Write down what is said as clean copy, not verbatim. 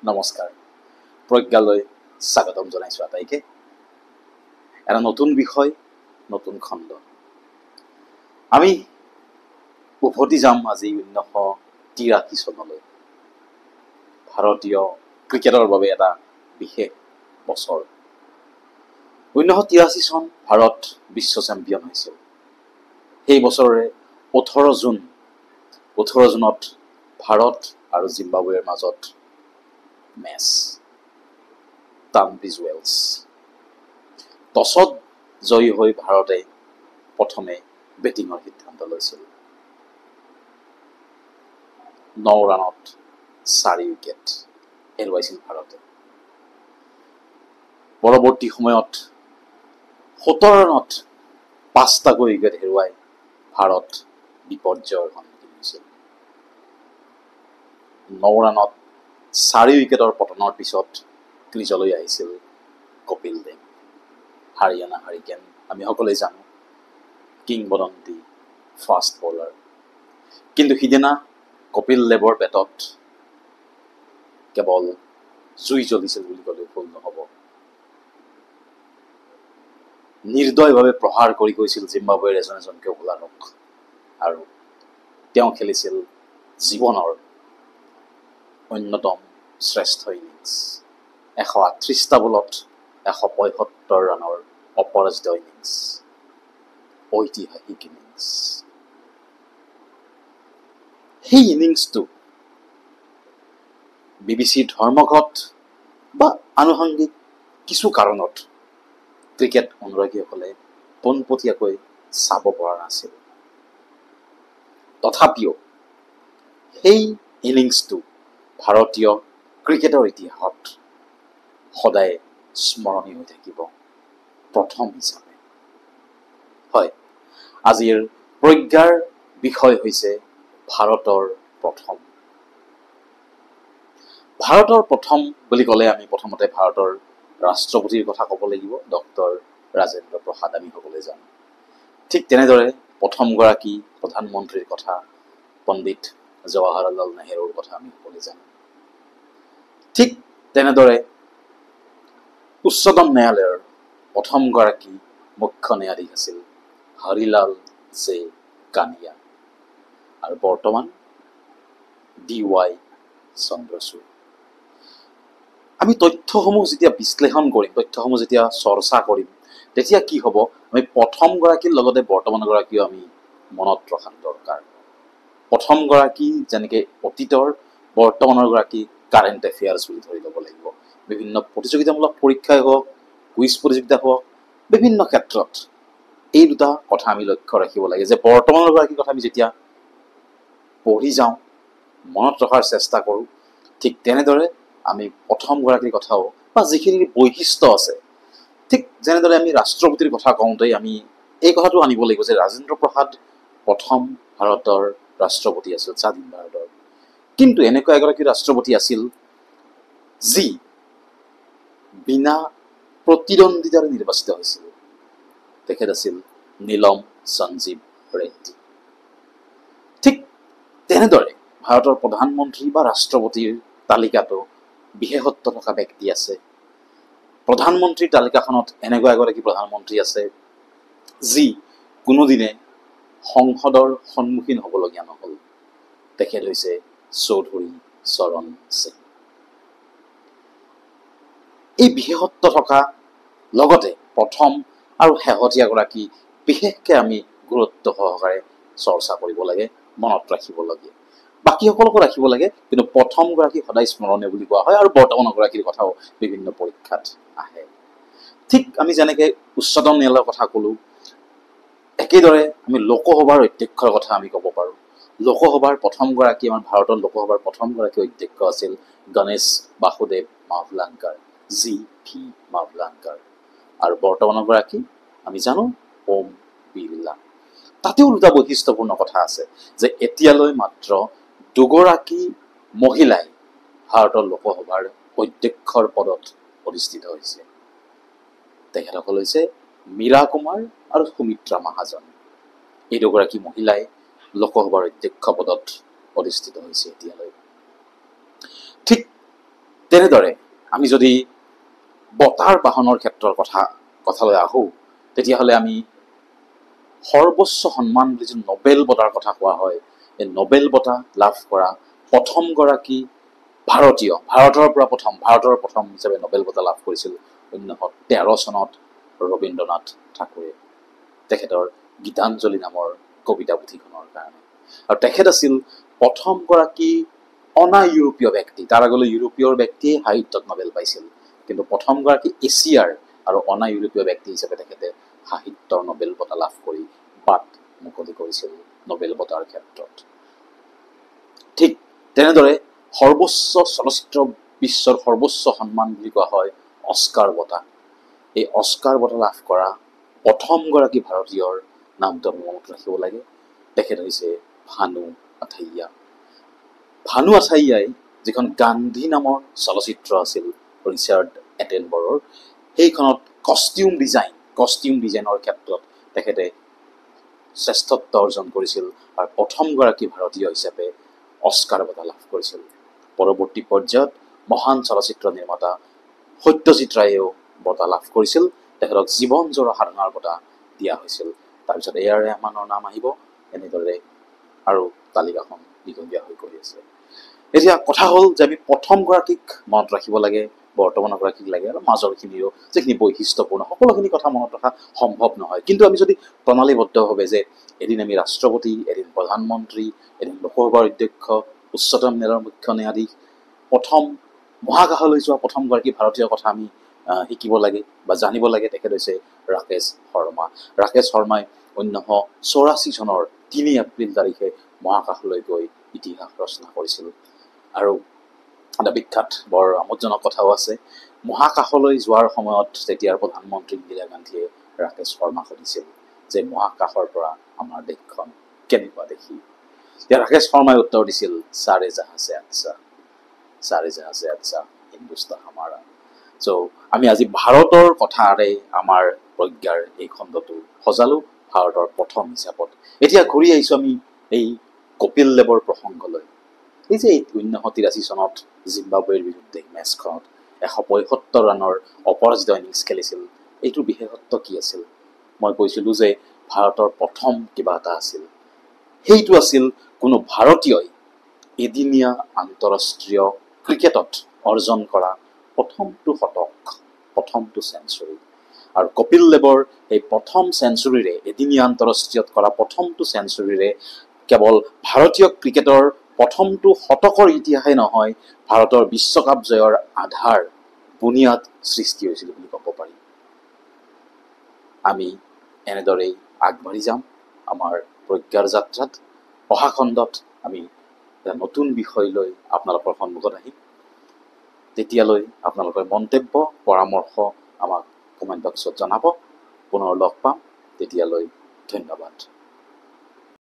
নমস্কাৰ প্ৰজ্ঞালৈ স্বাগতম জনাইছোঁ আটাইকে এটা নতুন বিষয় নতুন খণ্ড আমি উভতি যাম আজি 1983 চনলৈ ভাৰতীয় ক্ৰিকেটৰ বাবে এটা বিশেষ বছৰ 1983 চন ভাৰত বিশ্ব চেম্পিয়ন হৈছিল সেই বছৰৰে 18 জুনত ভাৰত আৰু জিম্বাবৱেৰ মাজত মেচ টানব্ৰিজ ৱেলছ টছত জয়ী হৈ ভাৰতে প্ৰথমে বেটিঙৰ সিদ্ধান্ত লৈছিল 9 ৰানত 4 উইকেট হেৰুৱাইছিল ভাৰতে পৰৱৰ্তী সময়ত 17 ৰানত 5টাকৈ উইকেট হেৰুৱাই ভাৰত বিপৰ্যয়ৰ সন্মুখীন হৈছিল 9 ৰানত 4 উইকেটৰ পতনৰ পিছত ক্ৰীজলৈ আহিছিল কপিল দেৱ হাৰিয়ানা হাৰিকেন আমি সকলোৱে জানো কিংবদন্তি ফাষ্ট বলাৰ কিন্তু সিদিনা কপিল দেৱৰ বেটত কেৱল জুই জ্বলিছিল বুলি ক'লেও ভুল নহ'ব নিৰ্দয়ভাৱে প্ৰহাৰ কৰি গৈছিল জিম্বাবৱেৰ এজনকে বোলাৰক আৰু তেওঁ খেলিছিল জীৱনৰ অন্যতম শ্ৰেষ্ঠ ইনিংছ 138টা বলত 175 ৰানৰ অপৰাজিত ইনিংছ ঐতিহাসিক ইনিংছ সেই ইনিংছটো বিবিচিৰ ধৰ্মঘট বা আনুষংগিক কিছু কাৰণত ক্ৰিকেট অনুৰাগীসকলে পোনপটীয়াকৈ চাব পৰা নাছিল তথাপিও সেই ইনিংছটো ভাৰতীয় ক্ৰিকেটৰ ইতিহাসত সদায় স্মৰণীয় হৈ থাকিব প্ৰথম হিচাপে হয় আজিৰ প্ৰজ্ঞাৰ বিষয় হৈছে ভাৰতৰ প্ৰথম বুলি ক'লে আমি প্ৰথমতে ভাৰতৰ ৰাষ্ট্ৰপতিৰ কথা ক'ব লাগিব ডক্টৰ ৰাজেন্দ্ৰ প্ৰসাদ আমি সকলোৱে জানো ঠিক তেনেদৰে প্ৰথমগৰাকী প্ৰধানমন্ত্ৰীৰ কথা পণ্ডিত জৱাহৰলাল নেহৰুৰ কথা আমি সকলোৱে জানো ঠিক তেনেদৰে উচ্চতম ন্যায়ালয়ৰ প্ৰথমগৰাকী মুখ্য ন্যায়াধীশ আছিল হৰিলাল জে কানিয়া আৰু বৰ্তমান DY চন্দ্ৰচূড় আমি তথ্যসমূহ যেতিয়া বিশ্লেষণ কৰিম তথ্যসমূহ যেতিয়া চৰ্চা কৰিম তেতিয়া কি হ'ব আমি প্ৰথমগৰাকীৰ লগতে বৰ্তমানগৰাকীও আমি মনত ৰখাৰ দৰকাৰ প্ৰথমগৰাকী যেনেকৈ অতীতৰ বৰ্তমানৰ গৰাকী কাৰেণ্ট এফেয়াৰ্ছ বুলি ধৰি ল'ব লাগিব বিভিন্ন প্ৰতিযোগিতামূলক পৰীক্ষাই হওক কুইজ প্ৰতিযোগিতা হওক বিভিন্ন ক্ষেত্ৰত এই দুটা কথা আমি লক্ষ্য ৰাখিব লাগে যে বৰ্তমানৰ গৰাকীৰ কথা আমি যেতিয়া পঢ়ি যাওঁ মনত ৰখাৰ চেষ্টা কৰোঁ ঠিক তেনেদৰে আমি প্ৰথমগৰাকীৰ কথাও বা যিখিনি বৈশিষ্ট্য আছে ঠিক যেনেদৰে আমি ৰাষ্ট্ৰপতিৰ কথা কওঁতেই আমি এই কথাটো আনিব লাগিব যে ৰাজেন্দ্ৰ প্ৰসাদ প্ৰথম ভাৰতৰ ৰাষ্ট্ৰপতি আছিল স্বাধীন ভাৰতৰ কিন্তু এনেকুৱা এগৰাকী ৰাষ্ট্ৰপতি আছিল যি বিনা প্ৰতিদ্বন্দ্বিতাৰে নিৰ্বাচিত হৈছিল তেখেত আছিল নীলম সঞ্জীৱ ৰেড্ডী ঠিক তেনেদৰে ভাৰতৰ প্ৰধানমন্ত্ৰী বা ৰাষ্ট্ৰপতিৰ তালিকাটো বিশেষত্ব থকা ব্যক্তি আছে প্ৰধানমন্ত্ৰীৰ তালিকাখনত এনেকুৱা এগৰাকী প্ৰধানমন্ত্ৰী আছে যি কোনোদিনে সংসদৰ সন্মুখীন হ'বলগীয়া নহ'ল তেখেত হৈছে চৌধুৰী চৰণ সিং এই বিশেষত্ব থকা লগতে প্ৰথম আৰু শেহতীয়াগৰাকী বিশেষকৈ আমি গুৰুত্ব সহকাৰে চৰ্চা কৰিব লাগে মনত ৰাখিব লাগে বাকীসকলকো ৰাখিব লাগে কিন্তু প্ৰথমগৰাকী সদায় স্মৰণীয় বুলি কোৱা হয় আৰু বৰ্তমানগৰাকীৰ কথাও বিভিন্ন পৰীক্ষাত আহে ঠিক আমি যেনেকৈ উচ্চতম ন্যায়ালয়ৰ কথা ক'লোঁ একেদৰে আমি লোকসভাৰ অধ্যক্ষৰ কথা আমি ক'ব পাৰোঁ লোকসভাৰ প্ৰথমগৰাকী আমাৰ ভাৰতৰ লোকসভাৰ প্ৰথমগৰাকী অধ্যক্ষ আছিল গণেশ বাসুদেৱ মাভলাংকাৰ GP মাভলাংকাৰ আৰু বৰ্তমানগৰাকী আমি জানো ওম বিৰলা তাতেও দুটা বৈশিষ্ট্যপূৰ্ণ কথা আছে যে এতিয়ালৈ মাত্ৰ দুগৰাকী মহিলাই ভাৰতৰ লোকসভাৰ অধ্যক্ষৰ পদত অধিষ্ঠিত হৈছে তেখেতসকল হৈছে মীৰা কুমাৰ আৰু সুমিত্ৰা মহাজন এই দুগৰাকী মহিলাই লোকসভাৰ অধ্যক্ষ পদত অধিষ্ঠিত হৈছে এতিয়ালৈ ঠিক তেনেদৰে আমি যদি বঁটাৰ বাহনৰ ক্ষেত্ৰৰ কথালৈ আহোঁ, তেতিয়াহ'লে আমি সৰ্বোচ্চ সন্মান বুলি যিটো নবেল বঁটাৰ কথা কোৱা হয়, এই নবেল বঁটা লাভ কৰা প্ৰথমগৰাকী ভাৰতৰ প্ৰথম হিচাপে নবেল বঁটা লাভ কৰিছিল 1913 চনত ৰবীন্দ্ৰনাথ ঠাকুৰে, তেখেতৰ গীতাঞ্জলি নামৰ কবিতা পুথিখনৰ কাৰণে। আৰু তেখেত আছিল প্ৰথমগৰাকী অনা ইউৰোপীয় ব্যক্তি। তাৰ আগলৈ ইউৰোপীয় ব্যক্তিয়ে সাহিত্যত নবেল পাইছিল, কিন্তু প্ৰথমগৰাকী এছিয়াৰ আৰু অনা ইউৰোপীয় ব্যক্তি হিচাপে তেখেতে সাহিত্যৰ নবেল বঁটা লাভ কৰি বাট মুকলি কৰিছিল নবেল বঁটাৰ ক্ষেত্ৰত। ঠিক তেনেদৰে বিশ্বৰ সৰ্বোচ্চ সন্মান বুলি কোৱা হয় অস্কাৰ বঁটা। এই অস্কাৰ বঁটা লাভ কৰা প্ৰথমগৰাকী ভাৰতীয়ৰ নামটো আমি মনত ৰাখিব লাগে। তেখেত হৈছে ভানু আথাইয়া। ভানু আথাইয়াই যিখন গান্ধী নামৰ চলচ্চিত্ৰ আছিল ৰিচাৰ্ড এটেনবৰৰ, সেইখনত কষ্টিউম ডিজাইনৰ ক্ষেত্ৰত তেখেতে শ্ৰেষ্ঠত্ব অৰ্জন কৰিছিল আৰু প্ৰথমগৰাকী ভাৰতীয় হিচাপে অস্কাৰ বঁটা লাভ কৰিছিল। পৰৱৰ্তী পৰ্যায়ত মহান চলচ্চিত্ৰ নিৰ্মাতা সত্যজিৎ ৰায়েও বঁটা লাভ কৰিছিল। তেখেতক জীৱনজোৰা সাধনাৰ বঁটা দিয়া হৈছিল। তাৰপিছত এ.আৰ. ৰেহমানৰ নাম আহিব। এনেদৰে আৰু তালিকাখন দীঘলীয়া হৈ গৈ আছে। এতিয়া কথা হ'ল যে আমি প্ৰথমগৰাকীক মনত ৰাখিব লাগে, বৰ্তমানৰগৰাকীক লাগে, আৰু মাজৰখিনিৰো যিখিনি বৈশিষ্ট্যপূৰ্ণ সকলোখিনি কথা মনত ৰখা সম্ভৱ নহয়। কিন্তু আমি যদি প্ৰণালীবদ্ধভাৱে যে এদিন আমি ৰাষ্ট্ৰপতি, এদিন প্ৰধানমন্ত্ৰী, এদিন লোকসভাৰ অধ্যক্ষ, উচ্চতম ন্যায়ালয়ৰ মুখ্য ন্যায়াধীশ, প্ৰথম মহাকাশলৈ যোৱা প্ৰথমগৰাকী ভাৰতীয়ৰ কথা আমি শিকিব লাগে বা জানিব লাগে। তেখেত হৈছে ৰাকেশ শৰ্মা। ৰাকেশ শৰ্মাই 1984 চনৰ 3 এপ্ৰিল তাৰিখে মহাকাশলৈ গৈ ইতিহাস ৰচনা কৰিছিল। আৰু এটা বিখ্যাত বৰ আমোদজনক কথাও আছে। মহাকাশলৈ যোৱাৰ সময়ত তেতিয়াৰ প্ৰধানমন্ত্ৰী ইন্দিৰা গান্ধীয়ে ৰাকেশ শৰ্মাক সুধিছিল যে মহাকাশৰ পৰা আমাৰ দেশখন কেনেকুৱা দেখি। তেতিয়া ৰাকেশ শৰ্মাই উত্তৰ দিছিল, সাৰে জাহাঁ সে আচ্ছা হিন্দুস্তান হামাৰা। চ' আমি আজি ভাৰতৰ কথাৰে আমাৰ প্ৰজ্ঞাৰ এই খণ্ডটো সজালো ভাৰতৰ প্ৰথম হিচাপত। এতিয়া ঘূৰি আহিছো আমি এই কপিল দেৱৰ প্ৰসংগলৈ। এই যে 1983 চনত জিম্বাবৱেৰ বিৰুদ্ধে মেচখনত 175 ৰানৰ অপৰাজিত ইনিংছ খেলিছিল, এইটোৰ বিশেষত্ব কি আছিল? মই কৈছিলোঁ যে ভাৰতৰ প্ৰথম কিবা এটা আছিল। সেইটো আছিল কোনো ভাৰতীয়ই এদিনীয়া আন্তঃৰাষ্ট্ৰীয় ক্ৰিকেটত অৰ্জন কৰা প্ৰথমটো শতক, প্ৰথমটো চেঞ্চুৰী। আৰু কপিল দেৱৰ এই প্ৰথম চেঞ্চুৰীৰে, এদিনীয়া আন্তঃৰাষ্ট্ৰীয়ত কৰা প্ৰথমটো চেঞ্চুৰীৰে কেৱল ভাৰতীয় ক্ৰিকেটৰ প্ৰথমটো শতকৰ ইতিহাসে নহয়, ভাৰতৰ বিশ্বকাপ জয়ৰ আধাৰ বুনিয়াদ সৃষ্টি হৈছিল বুলি ক'ব পাৰি। আমি এনেদৰেই আগবাঢ়ি যাম আমাৰ প্ৰজ্ঞাৰ যাত্ৰাত। অহা খণ্ডত আমি এটা নতুন বিষয় লৈ আপোনালোকৰ সন্মুখত আহিম। তেতিয়ালৈ আপোনালোকৰ মন্তব্য, পৰামৰ্শ আমাক কমেণ্ট বক্সত জনাব। পুনৰ লগ পাম। তেতিয়ালৈ ধন্যবাদ।